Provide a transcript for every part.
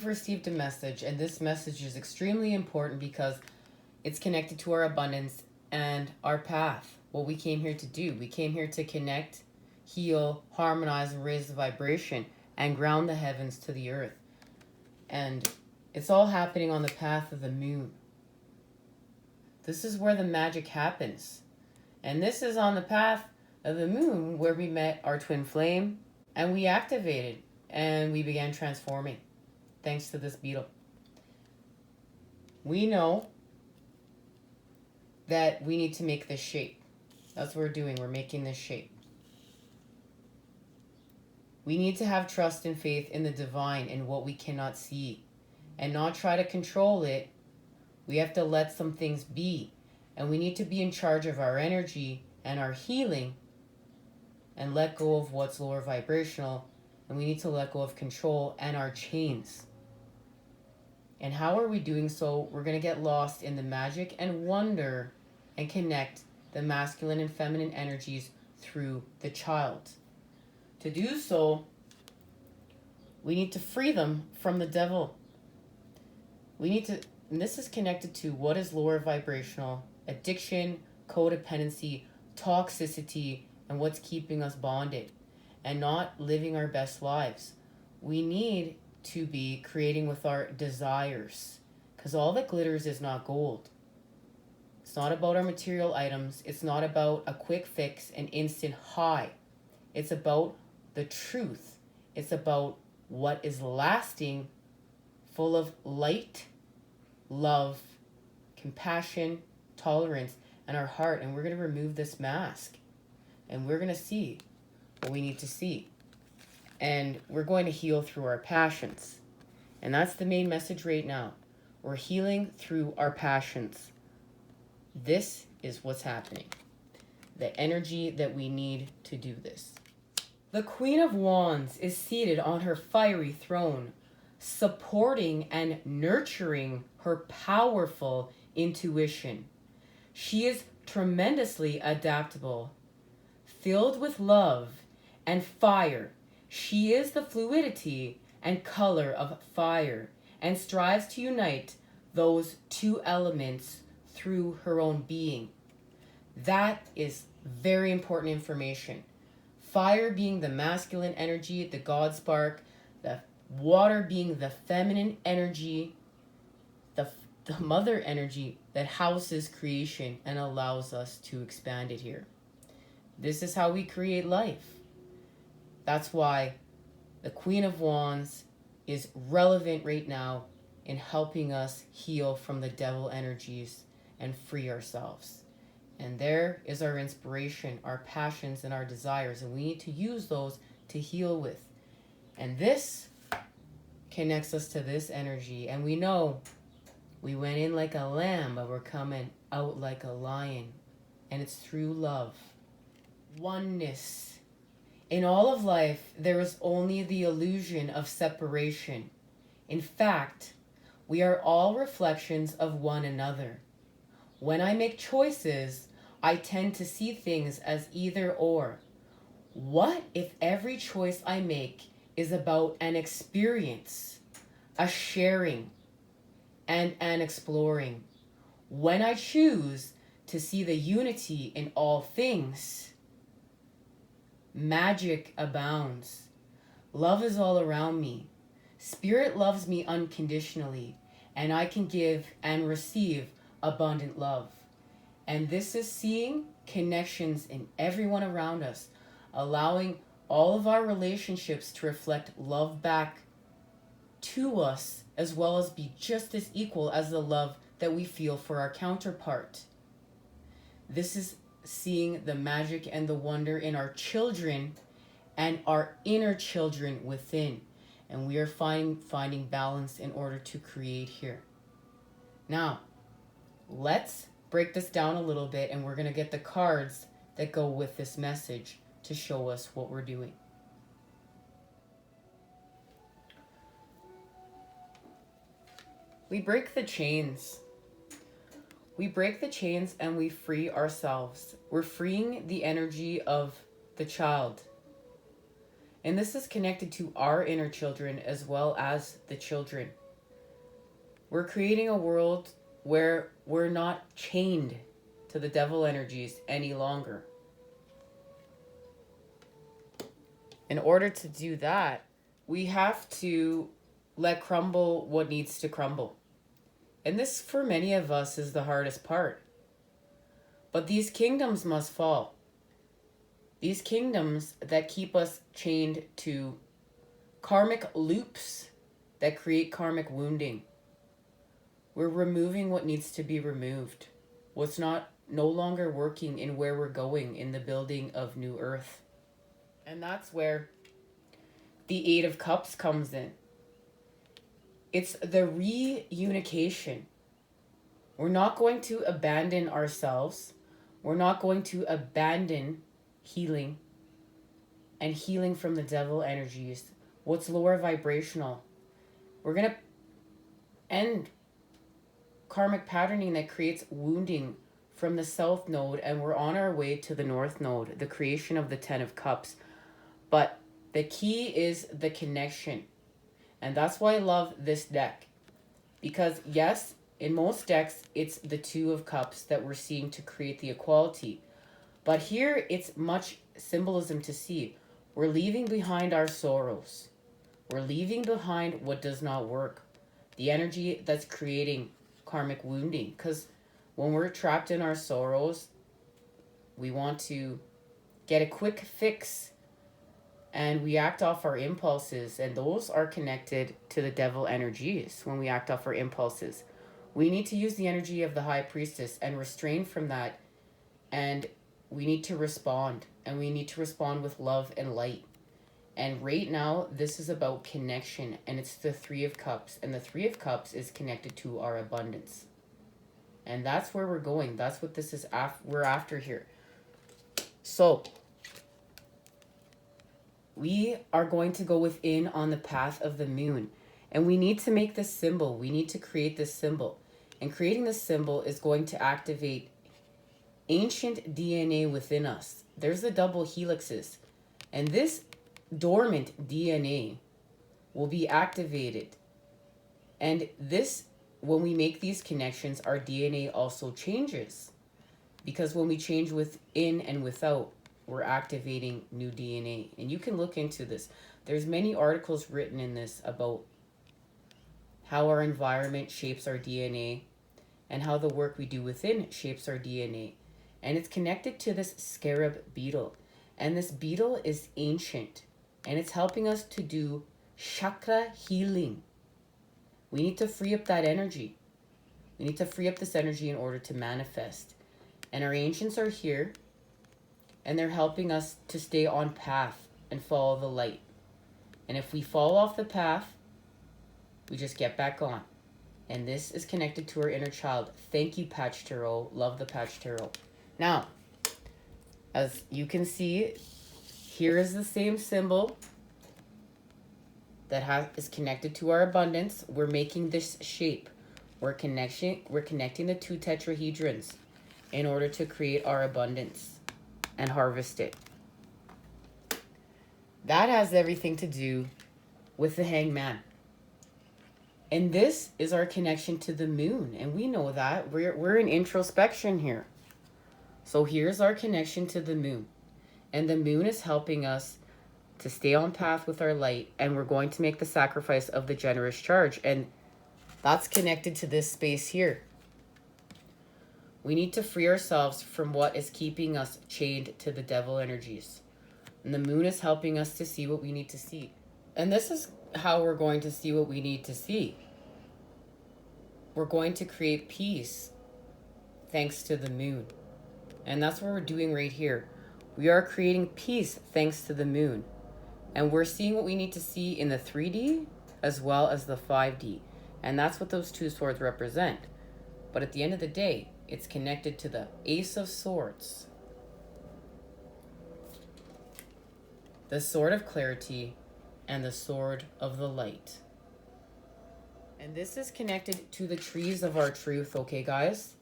Received a message, and this message is extremely important because it's connected to our abundance and our path. What we came here to do. We came here to connect, heal, harmonize, and raise the vibration and ground the heavens to the earth. And it's all happening on the path of the moon. This is where the magic happens. And this is on the path of the moon where we met our twin flame and we activated and we began transforming. Thanks to this beetle. We know that we need to make this shape. That's what we're doing. We're making this shape. We need to have trust and faith in the divine and what we cannot see and not try to control it. We have to let some things be. And we need to be in charge of our energy and our healing and let go of what's lower vibrational. And we need to let go of control and our chains. And how are we doing so? We're going to get lost in the magic and wonder and connect the masculine and feminine energies through the child. To do so, we need to free them from the devil. We need to, and this is connected to what is lower vibrational, addiction, codependency, toxicity, and what's keeping us bonded and not living our best lives. We need to be creating with our desires, because all that glitters is not gold. It's not about our material items. It's not about a quick fix, an instant high. It's about the truth. It's about what is lasting, full of light, love, compassion, tolerance, and our heart. And we're going to remove this mask, and we're going to see what we need to see. And we're going to heal through our passions. And that's the main message right now. We're healing through our passions. This is what's happening. The energy that we need to do this. The Queen of Wands is seated on her fiery throne, supporting and nurturing her powerful intuition. She is tremendously adaptable, filled with love and fire. She is the fluidity and color of fire and strives to unite those two elements through her own being. That is very important information. Fire being the masculine energy, the God spark, the water being the feminine energy, the mother energy that houses creation and allows us to expand it here. This is how we create life. That's why the Queen of Wands is relevant right now in helping us heal from the devil energies and free ourselves. And there is our inspiration, our passions, and our desires. And we need to use those to heal with. And this connects us to this energy. And we know we went in like a lamb, but we're coming out like a lion. And it's through love. Oneness. In all of life, there is only the illusion of separation. In fact, we are all reflections of one another. When I make choices, I tend to see things as either or. What if every choice I make is about an experience, a sharing, and an exploring? When I choose to see the unity in all things, magic abounds. Love is all around me. Spirit loves me unconditionally, and I can give and receive abundant love. And this is seeing connections in everyone around us, allowing all of our relationships to reflect love back to us, as well as be just as equal as the love that we feel for our counterpart. This is seeing the magic and the wonder in our children and our inner children within. And we are finding balance in order to create here. Now, let's break this down a little bit, and we're going to get the cards that go with this message to show us what we're doing. We break the chains. We break the chains and we free ourselves. We're freeing the energy of the child. And this is connected to our inner children as well as the children. We're creating a world where we're not chained to the devil energies any longer. In order to do that, we have to let crumble what needs to crumble. And this, for many of us, is the hardest part. But these kingdoms must fall. These kingdoms that keep us chained to karmic loops that create karmic wounding. We're removing what needs to be removed. What's no longer working in where we're going in the building of New Earth. And that's where the Eight of Cups comes in. It's the reunification. We're not going to abandon ourselves. We're not going to abandon healing and healing from the devil energies. What's lower vibrational. We're going to end karmic patterning that creates wounding from the south node, and we're on our way to the north node, the creation of the Ten of Cups. But the key is the connection. And that's why I love this deck. Because yes, in most decks, it's the Two of Cups that we're seeing to create the equality. But here, it's much symbolism to see. We're leaving behind our sorrows. We're leaving behind what does not work. The energy that's creating karmic wounding. Because when we're trapped in our sorrows, we want to get a quick fix. And we act off our impulses. And those are connected to the devil energies when we act off our impulses. We need to use the energy of the High Priestess and restrain from that. And we need to respond. And we need to respond with love and light. And right now, this is about connection. And it's the Three of Cups. And the Three of Cups is connected to our abundance. And that's where we're going. That's what this is we're after here. So, we are going to go within on the path of the moon. And we need to make this symbol. We need to create this symbol. And creating this symbol is going to activate ancient DNA within us. There's the double helixes. And this dormant DNA will be activated. And this, when we make these connections, our DNA also changes. Because when we change within and without, we're activating new DNA. And you can look into this. There's many articles written in this about how our environment shapes our DNA and how the work we do within shapes our DNA. And it's connected to this scarab beetle. And this beetle is ancient. And it's helping us to do chakra healing. We need to free up that energy. We need to free up this energy in order to manifest. And our ancients are here. And they're helping us to stay on path and follow the light. And if we fall off the path, we just get back on. And this is connected to our inner child. Thank you, Patch Tarot. Love the Patch Tarot. Now, as you can see, here is the same symbol that is connected to our abundance. We're making this shape. We're connecting the two tetrahedrons in order to create our abundance and harvest it. That has everything to do with the Hangman. And this is our connection to the moon. And we know that. We're in introspection here. So here's our connection to the moon. And the moon is helping us to stay on path with our light. And we're going to make the sacrifice of the generous charge. And that's connected to this space here. We need to free ourselves from what is keeping us chained to the devil energies. And the moon is helping us to see what we need to see. And this is how we're going to see what we need to see. we're going to create peace thanks to the moon. And that's what we're doing right here. We are creating peace thanks to the moon. And we're seeing what we need to see in the 3D as well as the 5D. And that's what those two swords represent. But at the end of the day, it's connected to the Ace of Swords, the Sword of Clarity, and the Sword of the Light. And this is connected to the trees of our truth, okay, guys?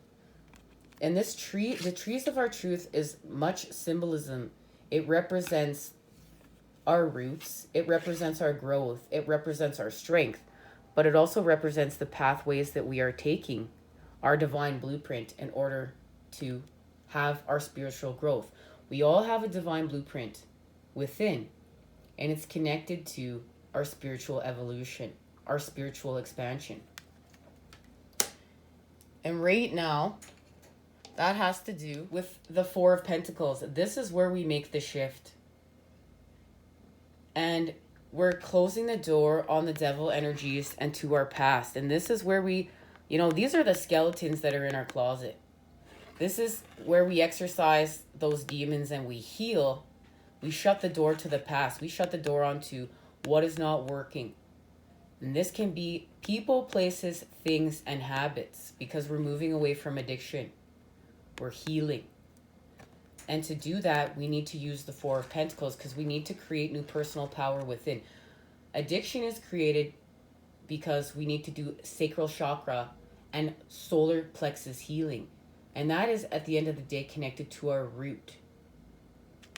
And this tree, the trees of our truth, is much symbolism. It represents our roots, it represents our growth, it represents our strength, but it also represents the pathways that we are taking, our divine blueprint, in order to have our spiritual growth. We all have a divine blueprint within, and it's connected to our spiritual evolution, our spiritual expansion. And right now, that has to do with the Four of Pentacles. This is where we make the shift. And we're closing the door on the devil energies and to our past. And this is where we, these are the skeletons that are in our closet. This is where we exercise those demons and we heal. We shut the door to the past. We shut the door onto what is not working. And this can be people, places, things, and habits, because we're moving away from addiction. We're healing. And to do that, we need to use the Four of Pentacles, because we need to create new personal power within. Addiction is created because we need to do sacral chakra and solar plexus healing. And that is, at the end of the day, connected to our root.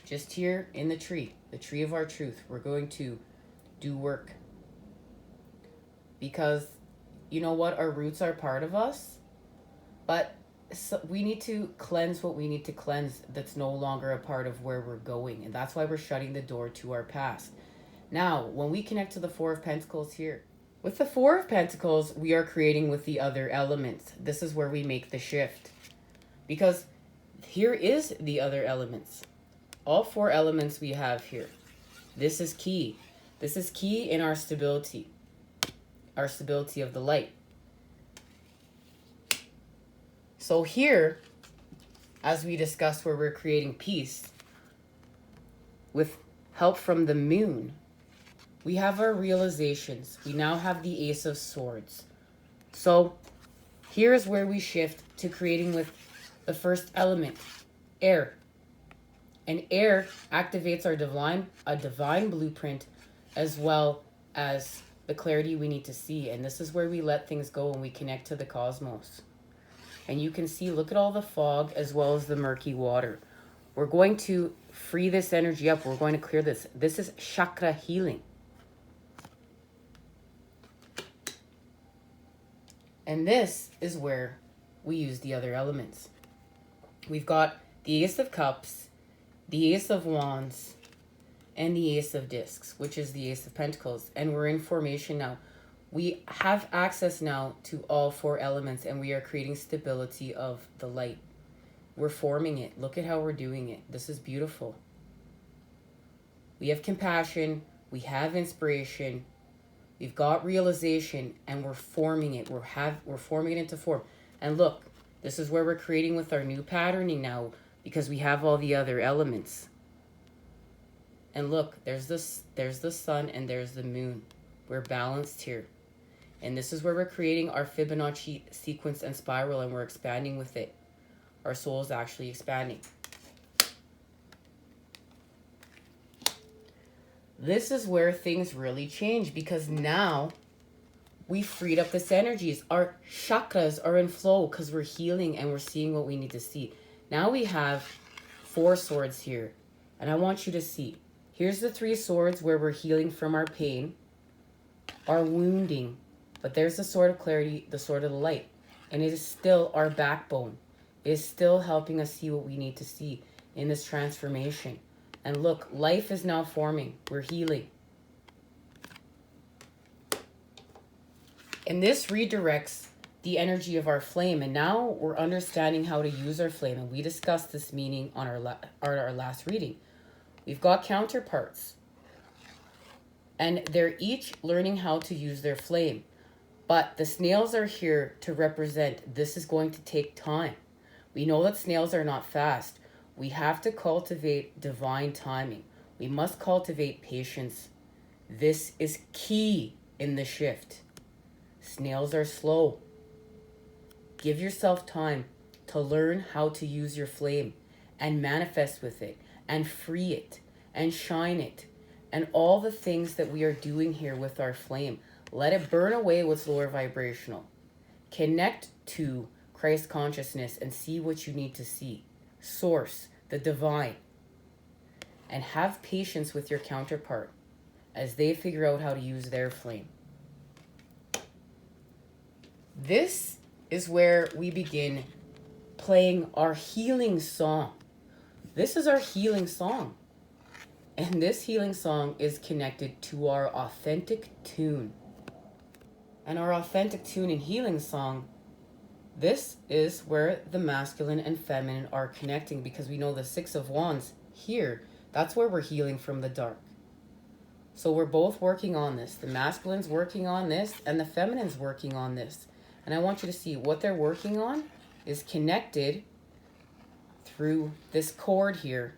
Just here in the tree of our truth, we're going to do work. Because, you know what? Our roots are part of us. But so we need to cleanse what we need to cleanse that's no longer a part of where we're going. And that's why we're shutting the door to our past. Now, when we connect to the Four of Pentacles here, with the Four of Pentacles, we are creating with the other elements. This is where we make the shift. Because here is the other elements. All four elements we have here. This is key. This is key in our stability of the light. So here, as we discussed, where we're creating peace, with help from the moon, we have our realizations. We now have the Ace of Swords. So here's where we shift to creating with the first element, air. And air activates a divine blueprint, as well as the clarity we need to see. And this is where we let things go and we connect to the cosmos. And you can see, look at all the fog as well as the murky water. We're going to free this energy up. We're going to clear this. This is chakra healing. And this is where we use the other elements. We've got the Ace of Cups, the Ace of Wands, and the Ace of Discs, which is the Ace of Pentacles. And we're in formation now. We have access now to all four elements, and we are creating stability of the light. We're forming it. Look at how we're doing it. This is beautiful. We have compassion. We have inspiration. We've got realization, and we're forming it. We're forming it into form. And look, this is where we're creating with our new patterning now, because we have all the other elements. And look, there's the sun and there's the moon. We're balanced here. And this is where we're creating our Fibonacci sequence and spiral, and we're expanding with it. Our soul is actually expanding. This is where things really change, because now we freed up this energies. Our chakras are in flow because we're healing and we're seeing what we need to see. Now we have 4 swords here. And I want you to see. Here's the 3 swords where we're healing from our pain, our wounding. But there's the Sword of Clarity, the Sword of the Light. And it is still our backbone. It is still helping us see what we need to see in this transformation. And look, life is now forming. We're healing. And this redirects the energy of our flame. And now we're understanding how to use our flame. And we discussed this meaning on our last reading. We've got counterparts. And they're each learning how to use their flame. But the snails are here to represent this is going to take time. We know that snails are not fast. We have to cultivate divine timing. We must cultivate patience. This is key in the shift. Snails are slow. Give yourself time to learn how to use your flame and manifest with it and free it and shine it and all the things that we are doing here with our flame. Let it burn away what's lower vibrational. Connect to Christ consciousness and see what you need to see. Source, the divine. And have patience with your counterpart as they figure out how to use their flame. This is where we begin playing our healing song. This is our healing song. And this healing song is connected to our authentic tune. And our authentic tune and healing song, this is where the masculine and feminine are connecting, because we know the Six of Wands here, that's where we're healing from the dark. So we're both working on this. The masculine's working on this and the feminine's working on this. And I want you to see what they're working on is connected through this cord here.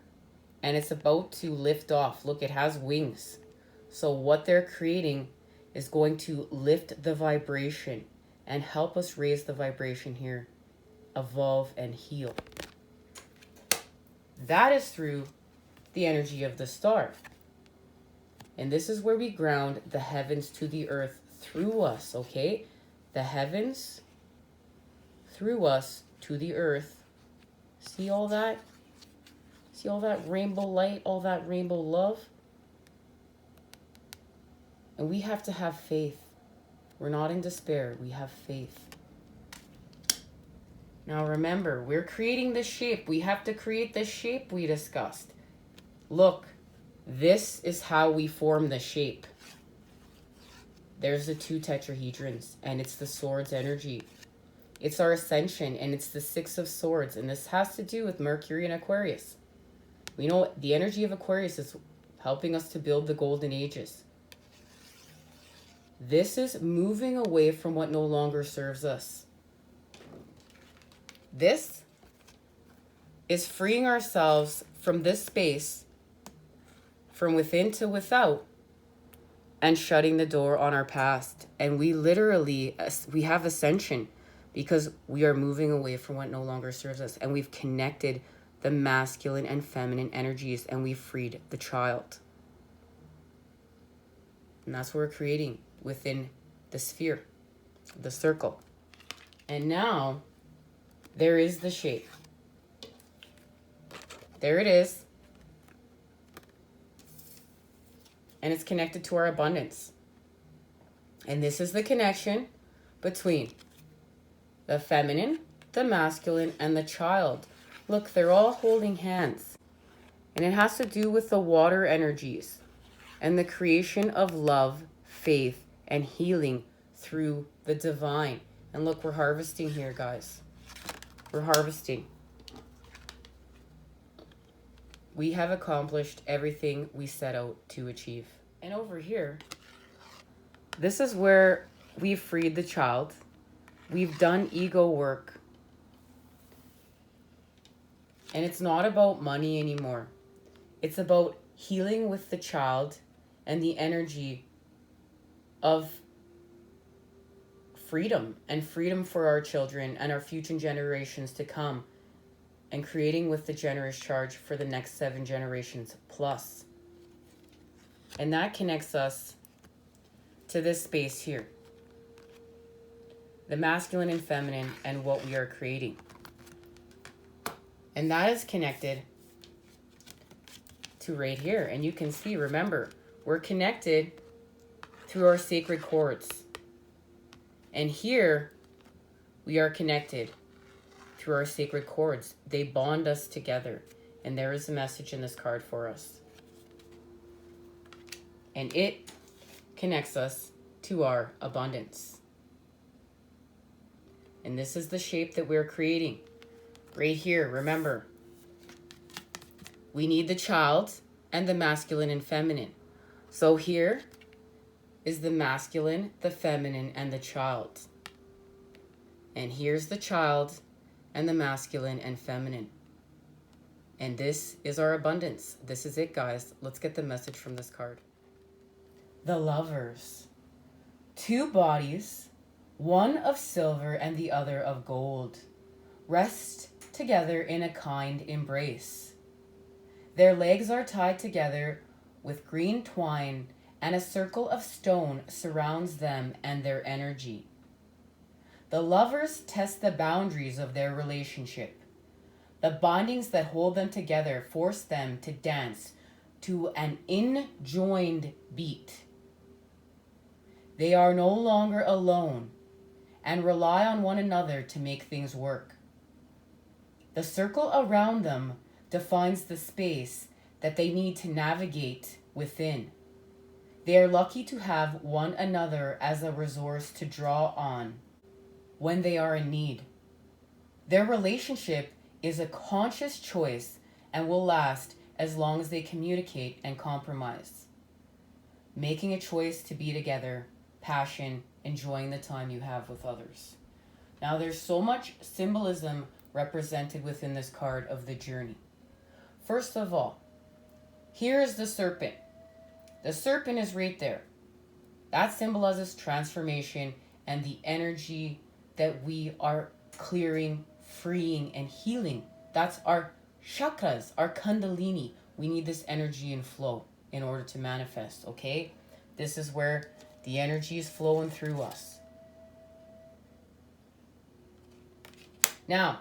And it's about to lift off. Look, it has wings. So what they're creating is going to lift the vibration and help us raise the vibration here, evolve and heal. That is through the energy of the star. And this is where we ground the heavens to the earth through us, okay? The heavens through us to the earth. See all that? See all that rainbow light, all that rainbow love? And we have to have faith. We're not in despair. We have faith. Now remember, we're creating this shape. We have to create this shape we discussed. Look, this is how we form the shape. There's the two tetrahedrons, and it's the swords energy. It's our ascension, and it's the Six of Swords, and this has to do with Mercury and Aquarius. We know the energy of Aquarius is helping us to build the golden ages. This is moving away from what no longer serves us. This is freeing ourselves from this space, from within to without, and shutting the door on our past. And we have ascension because we are moving away from what no longer serves us. And we've connected the masculine and feminine energies, and we've freed the child. And that's what we're creating within the sphere, the circle. And now there is the shape. There it is. And it's connected to our abundance. And this is the connection between the feminine, the masculine, and the child. Look, they're all holding hands. And it has to do with the water energies and the creation of love, faith, and healing through the divine. And look, we're harvesting here, guys. We're harvesting. We have accomplished everything we set out to achieve. And over here, this is where we've freed the child. We've done ego work. And it's not about money anymore. It's about healing with the child and the energy of freedom, and freedom for our children and our future generations to come, and creating with the generous charge for the next 7 generations plus. And that connects us to this space here, the masculine and feminine, and what we are creating. And that is connected to right here. And you can see, remember, we're connected through our sacred cords. And here we are connected through our sacred cords. They bond us together. And there is a message in this card for us. And it connects us to our abundance. And this is the shape that we're creating. Right here, remember, we need the child and the masculine and feminine. So here, is the masculine, the feminine, and the child. And here's the child and the masculine and feminine. And this is our abundance. This is it, guys. Let's get the message from this card. The Lovers. 2 bodies, one of silver and the other of gold, rest together in a kind embrace. Their legs are tied together with green twine, and a circle of stone surrounds them and their energy. The lovers test the boundaries of their relationship. The bindings that hold them together force them to dance to an enjoined beat. They are no longer alone and rely on one another to make things work. The circle around them defines the space that they need to navigate within. They are lucky to have one another as a resource to draw on when they are in need. Their relationship is a conscious choice and will last as long as they communicate and compromise. Making a choice to be together, passion, enjoying the time you have with others. Now there's so much symbolism represented within this card of the journey. First of all, here is the serpent. The serpent is right there. That symbolizes transformation and the energy that we are clearing, freeing, and healing. That's our chakras, our kundalini. We need this energy and flow in order to manifest, okay? This is where the energy is flowing through us. Now,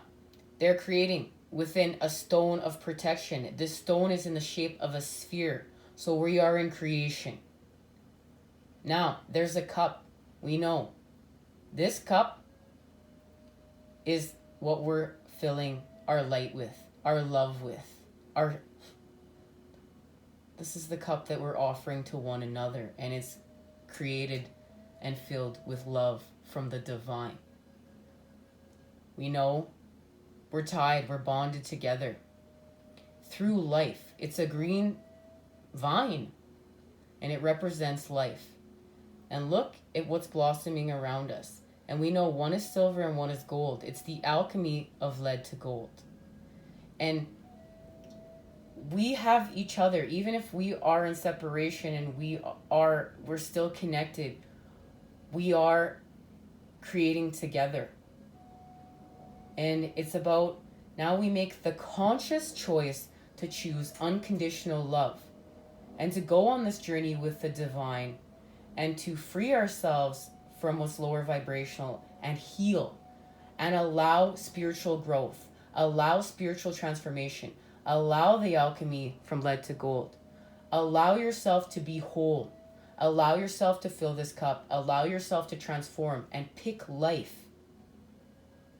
they're creating within a stone of protection. This stone is in the shape of a sphere. So we are in creation. Now, there's a cup. We know. This cup is what we're filling our light with, our love with. This is the cup that we're offering to one another, and it's created and filled with love from the divine. We know we're tied, we're bonded together through life. It's a green vine, and it represents life. And look at what's blossoming around us. And we know one is silver and one is gold. It's the alchemy of lead to gold. And we have each other, even if we are in separation and we're still connected. We are creating together. And it's about, now we make the conscious choice to choose unconditional love and to go on this journey with the divine and to free ourselves from what's lower vibrational and heal and allow spiritual growth, allow spiritual transformation, allow the alchemy from lead to gold. Allow yourself to be whole. Allow yourself to fill this cup. Allow yourself to transform and pick life.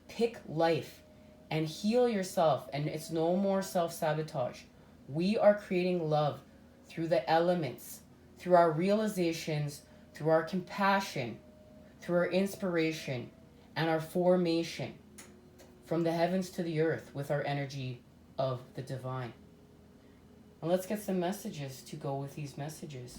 Pick life and heal yourself. And it's no more self-sabotage. We are creating love through the elements, through our realizations, through our compassion, through our inspiration, and our formation from the heavens to the earth with our energy of the divine. And let's get some messages to go with these messages.